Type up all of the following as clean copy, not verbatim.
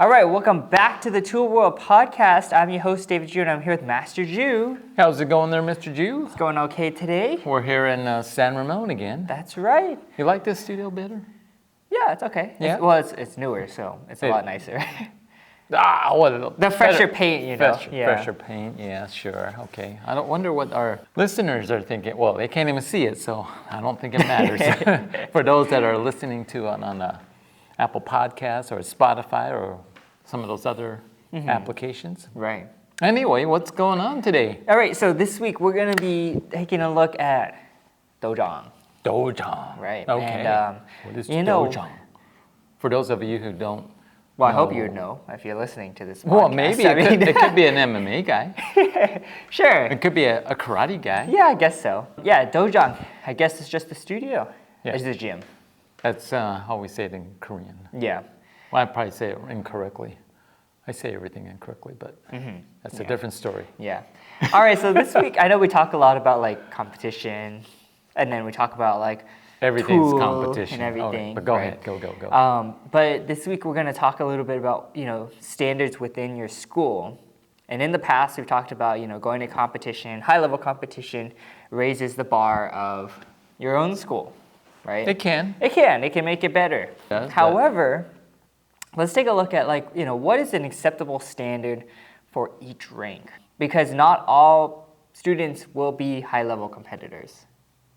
All right, welcome back to the Tool World Podcast. I'm your host, David Ju, and I'm here with Master Ju. How's it going there, Mr. Ju? It's going okay today. We're here in San Ramon again. That's right. You like this studio better? Yeah, it's okay. Yeah? It's newer, so it's a lot nicer. The fresher paint, you know. Fresher paint, yeah, sure. Okay. I don't wonder what our listeners are thinking. Well, they can't even see it, so I don't think it matters. For those that are listening to on Apple Podcasts or Spotify or some of those other applications. Right. Anyway, what's going on today? All right, so this week we're going to be taking a look at Dojang. Dojang. Right. Okay. And, what is Dojang? For those of you who don't Well, I hope you know if you're listening to this podcast. Well, maybe it could be an MMA guy. Sure. It could be a karate guy. Yeah, I guess so. Yeah, Dojang, I guess it's just the studio. Yeah. It's the gym. That's how we say it in Korean. Yeah. Well, I probably say it incorrectly. I say everything incorrectly, but that's a different story. Yeah. All right, so this week, I know we talk a lot about like competition, and then we talk about like Everything's tool competition. and everything. Okay, but go ahead, go. But this week we're going to talk a little bit about standards within your school. And in the past we've talked about going to competition, high level competition raises the bar of your own school, right? It can. It can make it better. Does, However, let's take a look at what is an acceptable standard for each rank, because not all students will be high level competitors.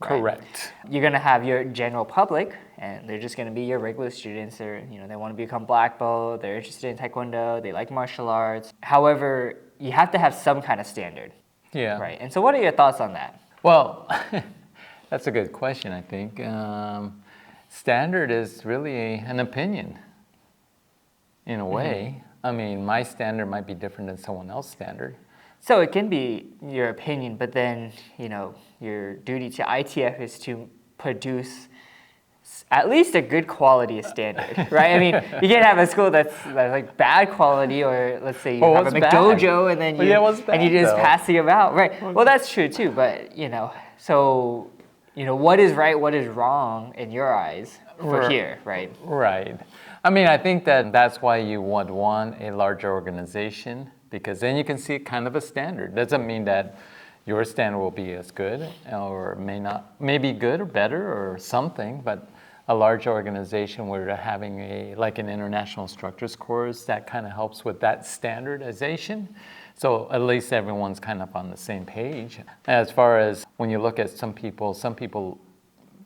Right? Correct. You're going to have your general public, and they're just going to be your regular students. They want to become black belt, they're interested in taekwondo, they like martial arts. However, you have to have some kind of standard. Yeah. Right. And so what are your thoughts on that? Well, that's a good question, I think. Standard is really an opinion, in a way. I mean, my standard might be different than someone else's standard. So it can be your opinion, but then, your duty to ITF is to produce at least a good quality standard, right? I mean, you can't have a school that's like bad quality, or let's say you have a McDojo and then you just pass them out, right? Well, that's true too, but so what is right, what is wrong in your eyes for here, right? Right. I mean, I think that's why you would want a larger organization, because then you can see kind of a standard. Doesn't mean that your standard will be as good, or may be good or better or something, but a large organization where they're having an international structures course, that kind of helps with that standardization. So at least everyone's kind of on the same page. As far as when you look at some people,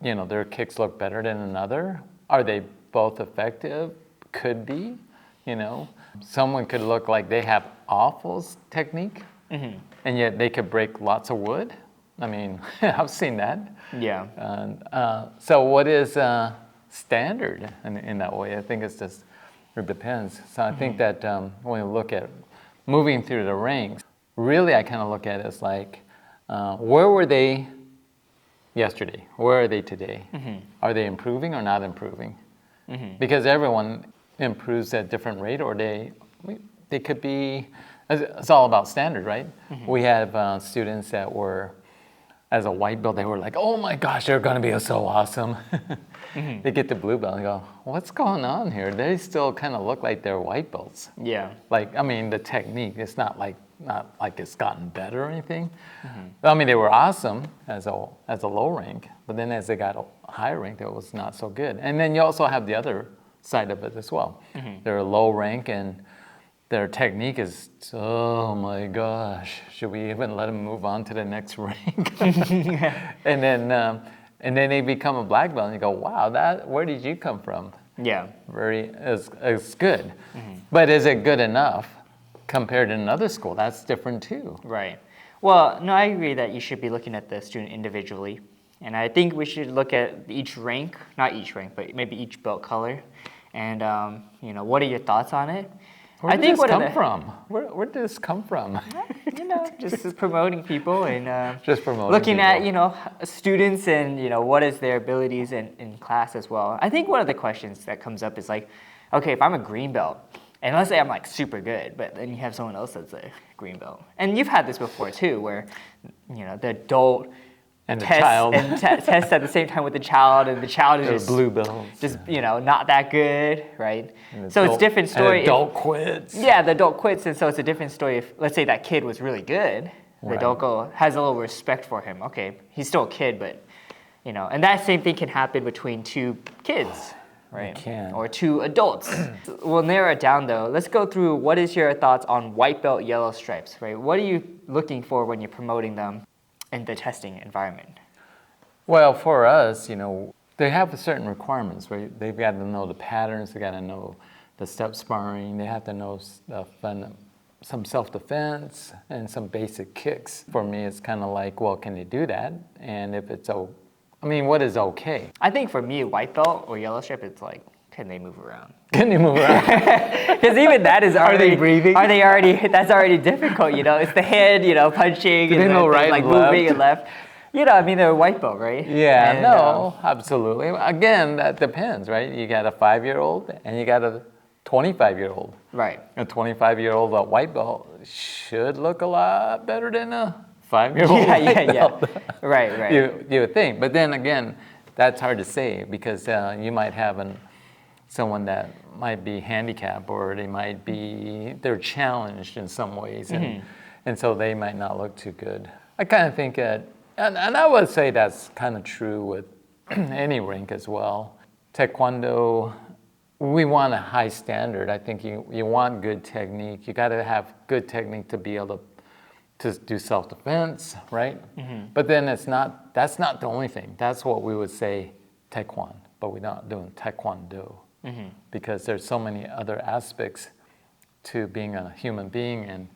their kicks look better than another. Are they both effective? Could be, Someone could look like they have awful technique, and yet they could break lots of wood. I mean, I've seen that. Yeah. So what is standard in that way? I think it depends. So I think that when we look at moving through the ranks, really I kind of look at it as like, where were they yesterday? Where are they today? Are they improving or not improving? Because everyone improves at different rate, or they could be. It's all about standard, right? We have students that were, as a white belt, they were like, oh my gosh, they're going to be so awesome. They get to blue belt and go, what's going on here? They still kind of look like they're white belts. Yeah. The technique, it's not like it's gotten better or anything. I mean, they were awesome as a low rank, but then as they got a higher rank, it was not so good. And then you also have the other side of it as well. They're a low rank and their technique is, oh my gosh, should we even let them move on to the next rank? And then they become a black belt and you go, wow, where did you come from? Yeah. It's good. But is it good enough compared to another school? That's different too. Right. Well, no, I agree that you should be looking at the student individually. And I think we should look at each rank, not each rank, but maybe each belt color. And, what are your thoughts on it? Where did this come from? Where did this come from? Just promoting people and just promoting looking people. at, students and, what is their abilities in class as well. I think one of the questions that comes up is like, okay, if I'm a green belt, and let's say I'm like super good, but then you have someone else that's a green belt. And you've had this before too, where, the adult And the test child. and test at the same time with the child, and the child is They're just blue bells. just not that good, right? And So it's a different story. An adult quits. Yeah, the adult quits, and so it's a different story if, let's say, that kid was really good. The Right. adult has a little respect for him. Okay, he's still a kid, but and that same thing can happen between two kids, right? can. Or two adults. We'll narrow it down though. Let's go through what is your thoughts on white belt, yellow stripes, right? What are you looking for when you're promoting them in the testing environment? Well, for us, they have certain requirements, right? They've got to know the patterns, they got to know the step sparring, they have to know some self-defense and some basic kicks. For me, it's kind of like, well, can they do that? And if it's what is okay? I think for me, white belt or yellow stripe, it's like, can they move around? Can you move around? Because even that is already. they breathing? Are they already? That's already difficult. It's the head, punching, Do they and know then, right like and left? moving and left. They're white belt, right? Yeah, And, no, absolutely. Again, that depends, right? You got a 5-year-old and you got a 25-year-old. Right. A 25-year-old at white belt should look a lot better than a 5-year-old Yeah, white yeah, belt. yeah. Right. You would think. But then again, that's hard to say because you might have someone that might be handicapped or they're challenged in some ways. And so they might not look too good. I kind of think that, and I would say that's kind of true with any rink as well. Taekwondo, we want a high standard. I think you want good technique. You got to have good technique to be able to do self-defense, right? But then that's not the only thing. That's what we would say Taekwondo, but we're not doing Taekwondo because there's so many other aspects to being a human being and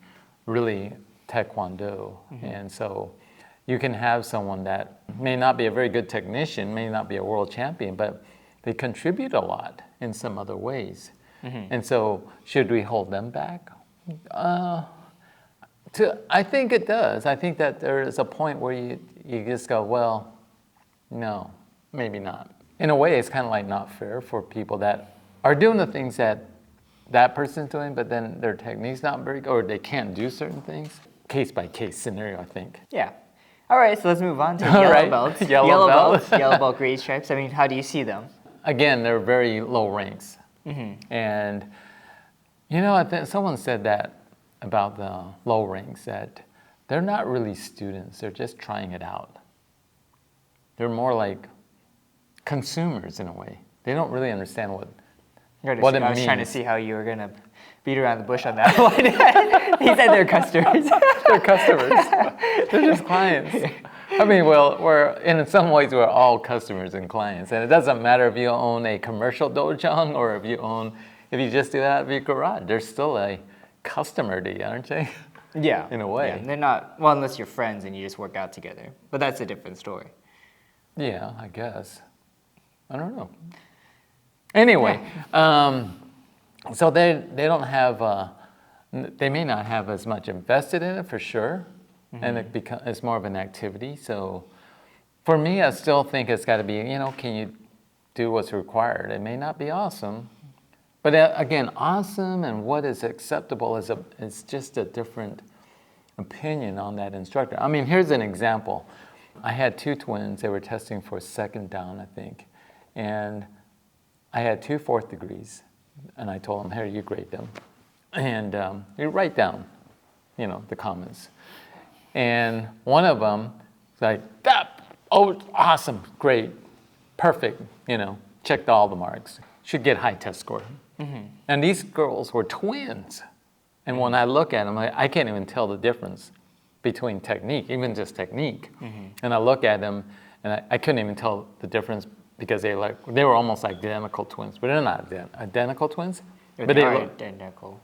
really Taekwondo. And so you can have someone that may not be a very good technician, may not be a world champion, but they contribute a lot in some other ways. And so should we hold them back? I think it does. I think that there is a point where you just go, well, no, maybe not. In a way, it's kind of like not fair for people that are doing the things that person's doing, but then their technique's not very good, or they can't do certain things. Case by case scenario, I think. Yeah. All right, so let's move on to All yellow right. belts. Yellow belt. Yellow belt, green stripes. How do you see them? Again, they're very low ranks. And, I think someone said that about the low ranks, that they're not really students, they're just trying it out. They're more like consumers in a way. They don't really understand what it means. I was trying to see how you were going to beat around the bush on that one. He said they're customers. They're customers. They're just clients. In some ways, we're all customers and clients. And it doesn't matter if you own a commercial dojang or if you just do that out of your garage. They're still a customer to you, aren't they? Yeah. In a way. Yeah, they're not, well, unless you're friends and you just work out together. But that's a different story. Yeah, I guess. I don't know. Anyway, so they don't have, they may not have as much invested in it for sure, and it's more of an activity. So for me, I still think it's got to be, can you do what's required? It may not be awesome, but again, awesome and what is acceptable is just a different opinion on that instructor. Here's an example. I had two twins. They were testing for second down, I think, and I had 2 4th degrees, and I told them, here, you grade them. And you write down, the comments. And one of them was like, awesome, great, perfect, checked all the marks, should get high test score. And these girls were twins. And when I look at them, I can't even tell the difference between technique, even just technique. And I look at them, and I couldn't even tell the difference because they were almost identical twins, but they're not identical twins. But But they they are look, identical.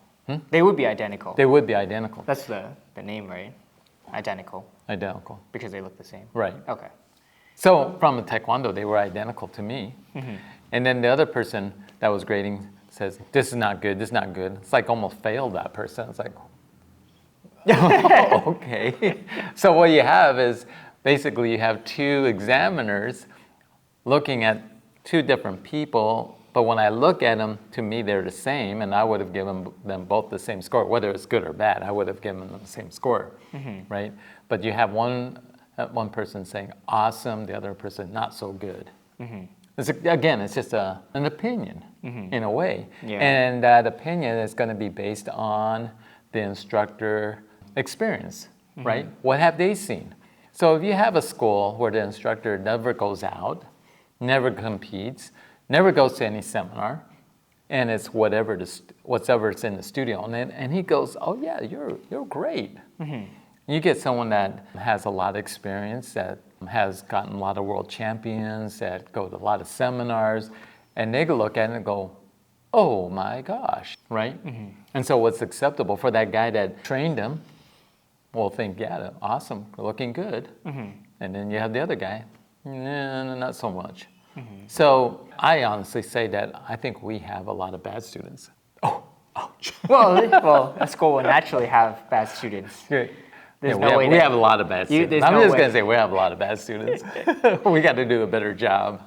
They would be identical. they would be identical. That's the name, right? Identical, Identical, because they look the same. right. Okay. So from the Taekwondo, they were identical to me. And then the other person that was grading says, this is not good, this is not good. It's like almost failed that person. It's like, oh, okay. So what you have is basically you have 2 examiners looking at 2 different people, but when I look at them, to me they're the same, and I would have given them both the same score. Whether it's good or bad, I would have given them the same score, right? But you have one one person saying awesome, the other person not so good. Again, it's just an opinion in a way. Yeah. And that opinion is going to be based on the instructor experience, right? What have they seen? So if you have a school where the instructor never goes out, never competes, never goes to any seminar, and it's whatever's in the studio, and he goes, oh yeah, you're great. You get someone that has a lot of experience, that has gotten a lot of world champions, that go to a lot of seminars, and they look at it and go, oh my gosh, right? And so what's acceptable for that guy that trained him will think, yeah, awesome, looking good. And then you have the other guy, no, not so much. So I honestly say that I think we have a lot of bad students. Oh, ouch. Well, a school will naturally have bad students. Great. There's Yeah, no way we that- have a lot of bad students. there's I'm no just way. going to say we have a lot of bad students. We got to do a better job.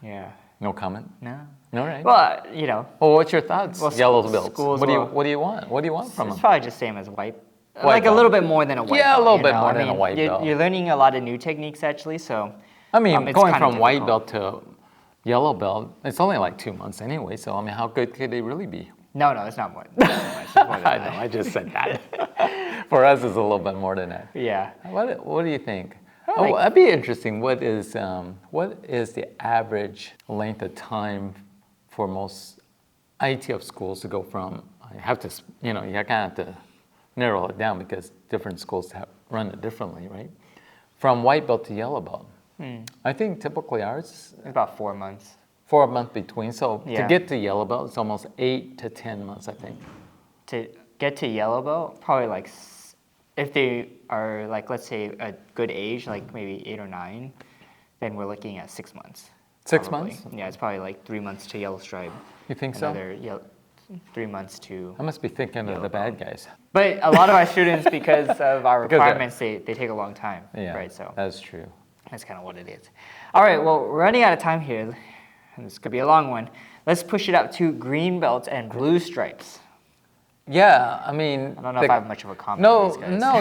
Yeah. No comment? No. All right. Well, you know, Well, what's your thoughts? Well, Yellow belts. schools What do you will- What do you want? What do you want from it's them? probably just same as white. Like a belt. little bit more than a white Yeah, a belt. little you bit know? more I than a mean, white belt. You're learning a lot of new techniques actually, so. I mean, it's going kinda from white difficult. belt to yellow belt, it's only like 2 months anyway. So I mean, how good could they really be? No, it's not more. It's more than I that. know. I just said that. For us, it's a little bit more than that. Yeah. What do you think? like- Oh, that'd be interesting. What is the average length of time for most IETF schools to go from? I have to, you kind of have to narrow it down because different schools run it differently, right? From white belt to yellow belt. I think typically ours It's about 4 months. 4 months between. So to Yeah. get to yellow belt, it's almost 8 to 10 months, I think. To get to yellow belt, probably like, if they are like, let's say a good age, like maybe 8 or 9, then we're looking at 6 months. 6 probably. months? Yeah, it's probably like 3 months to yellow stripe. You think so? Another 3 months to. I must be thinking of the bad guys. But a lot of our students, because of our Because they're- requirements, they take a long time. Yeah, Right. So that's true. that's kind of what it is. All right. Well, we're running out of time here, and this could be a long one. Let's push it up to green belts and blue stripes. Yeah, I mean. I don't know if I have much of a comment No, on these guys. no,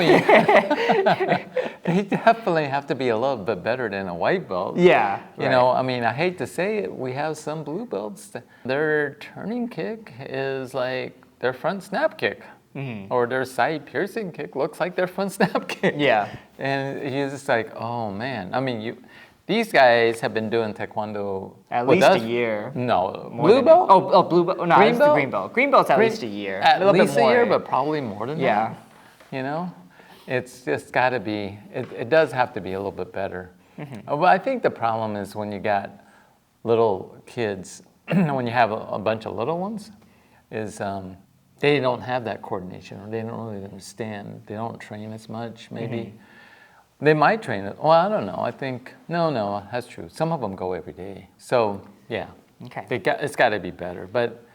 they definitely have to be a little bit better than a white belt. Yeah. You know, I mean, I hate to say it, we have some blue belts. Their turning kick is like their front snap kick, or their side piercing kick looks like their front snap kick. Yeah. And you're just like, oh man. I mean, these guys have been doing taekwondo At with least us- a year. No, More blue than- belt. Oh, blue belt. No, Green it's the belt? green belt. Green belt's at Green- least a year. At a little least bit more. a year, but probably more than Yeah. that. You know, it's just got to be. It does have to be a little bit better. But I think the problem is when you got little kids, when you have a bunch of little ones, is they don't have that coordination, or they don't really understand. They don't train as much. Maybe they might train it. Well, I don't know. I think no, that's true. Some of them go every day. So yeah, Okay. it's got to be better. But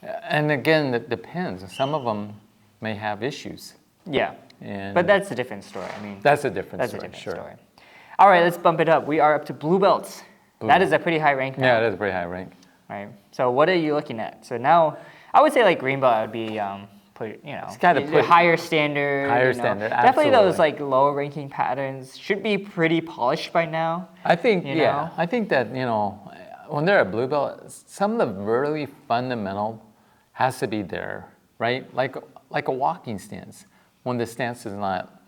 and again, it depends. Some of them may have issues. Yeah. And But that's a different story. I mean, that's a different that's a story, different sure. story. All right, let's bump it up. We are up to blue belts. That is a pretty high rank now. Yeah, it is a pretty high rank. Right. So what are you looking at? So now, I would say like green belt would be, gotta the put- higher standard. Higher standard, Definitely those absolutely. like lower ranking patterns should be pretty polished by now. I think, You yeah, know? I think that, when they're a blue belt, some of the really fundamental has to be there, right? Like a walking stance. When the stance is not,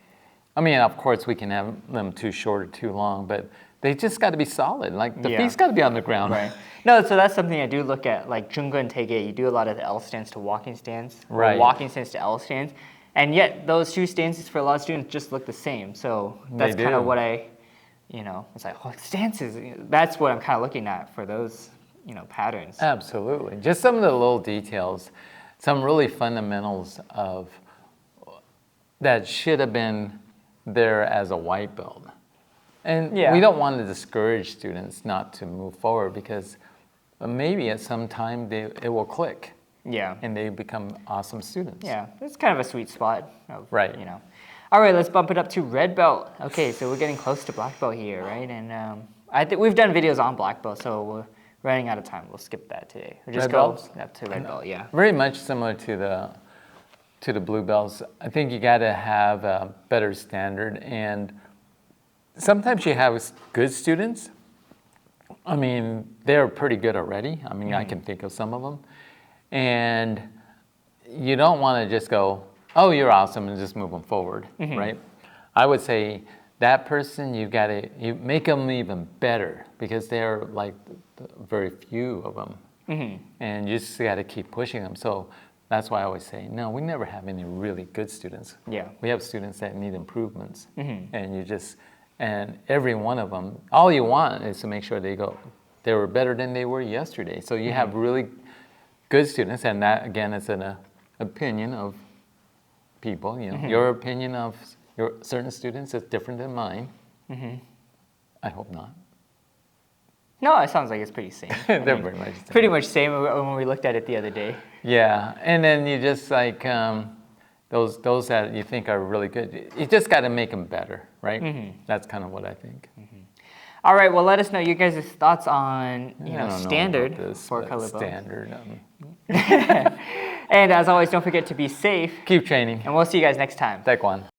I mean, of course, we can have them too short or too long, but they just got to be solid. Like the Yeah. feet's got to be on the ground. Right. No, so that's something I do look at. Like Junga and Tege, you do a lot of the L stance to walking stance, or Right. walking stance to L stance, and yet those two stances for a lot of students just look the same. So that's kind do. of what it's like, stances. That's what I'm kind of looking at for those, patterns. Absolutely. Just some of the little details, some really fundamentals of that should have been there as a white belt. And Yeah. we don't want to discourage students not to move forward because maybe at some time it will click Yeah. and they become awesome students. Yeah, it's kind of a sweet spot. Of, Right. All right, let's bump it up to red belt. Okay, so we're getting close to black belt here, right? And I think we've done videos on black belt, so we're running out of time. We'll skip that today. We'll just Red go belts? up to red belt, yeah. Very much similar to the blue belts. I think you got to have a better standard, and sometimes you have good students. I mean, they're pretty good already. I mean, I can think of some of them. And you don't want to just go, oh, you're awesome, and just move them forward, right? I would say that person, you make them even better because they're like very few of them. And you just got to keep pushing them. So that's why I always say, no, we never have any really good students. Yeah. We have students that need improvements. And every one of them, all you want is to make sure they were better than they were yesterday. So you have really good students, and that, again, is an opinion of people. You know, your opinion of your certain students is different than mine. I hope not. No, it sounds like it's pretty same. They're very much the same. Pretty much same when we looked at it the other day. Yeah, and then you just like those that you think are really good. You just got to make them better, right? That's kind of what I think. All right, well, let us know you guys' thoughts on I don't know standard about this, for but color bones. standard. And as always, don't forget to be safe, Keep training. and we'll see you guys next time. Taekwondo.